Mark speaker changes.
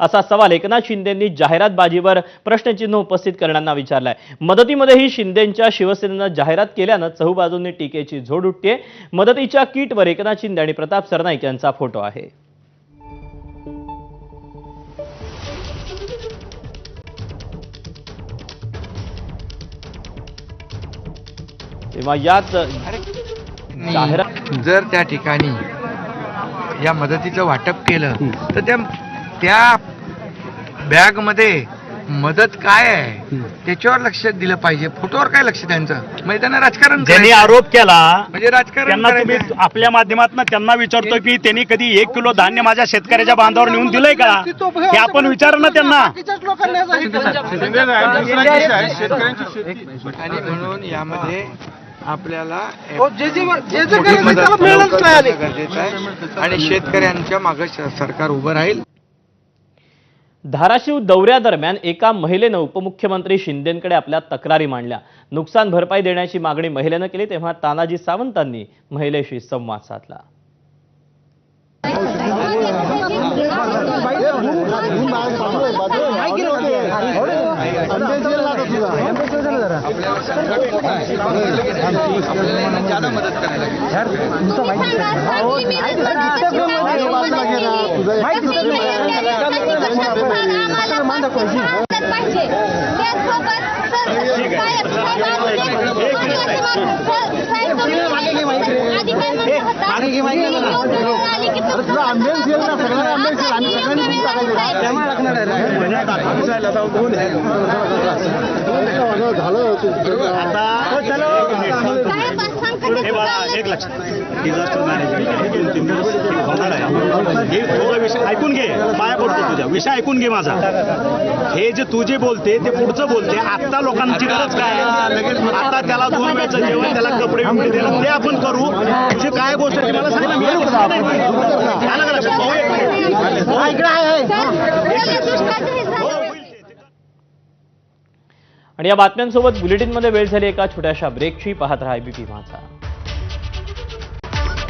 Speaker 1: असा सवाल एकनाथ शिंदेंनी जाहिरातबाजीवर प्रश्नचिन्ह उपस्थित करणाऱ्यांना विचारलाय। मदतीमध्येही शिंदेंच्या शिवसेनेनं जाहिरात केल्यानं चहूबाजूंनी टीकेची झोड उठते। मदतीच्या किटवर एकनाथ शिंदे आणि प्रताप सरनाईक यांचा फोटो आहे। तेव्हा याच जाहिरात
Speaker 2: जर त्या ठिकाणी या मदतीचं वाटप केलं तर त्या बॅग मध्ये मदत काय आहे त्याच्यावर लक्ष दिलं पाहिजे, फोटोवर काय लक्ष त्यांचं म्हणजे त्यांना राजकारण
Speaker 3: ज्यांनी आरोप केला
Speaker 2: म्हणजे राजकारण
Speaker 3: त्यांना तुम्ही आपल्या माध्यमातून त्यांना विचारतो की त्यांनी कधी 1 किलो धान्य माझ्या शेतकऱ्याच्या बांधावर नेऊन दिलंय का हे आपण विचार ना त्यांना।
Speaker 2: आणि म्हणून यामध्ये आपल्याला गरजेचं आहे आणि शेतकऱ्यांच्या मागे सरकार उभं राहील।
Speaker 1: धाराशिव दौऱ्यादरम्यान एका महिलेनं उपमुख्यमंत्री शिंदेंकडे आपल्या तक्रारी मांडल्या। नुकसान भरपाई देण्याची मागणी महिलेनं केली तेव्हा तानाजी सावंतांनी महिलेशी संवाद साधला।
Speaker 3: एक लक्षात डिझास्टर मॅनेजमेंट होणार आहे हे तुझा विषय ऐकून घे, पाया पडतो तुझा विषय ऐकून घे माझा। हे जे तू जे बोलते ते पुढचं बोलते, आता लोकांची गरज काय आहे, आता त्याला 2 वेळचं जेवण, त्याला कपडे बिपडे द्यायला ते आपण करू। तुझी काय गोष्ट आहे मला सांग
Speaker 1: आणि या बातम्यांसोबत बुलेटिनमध्ये वेळ झाली एका छोट्याशा ब्रेकची। पाहत रहा ABP माझा।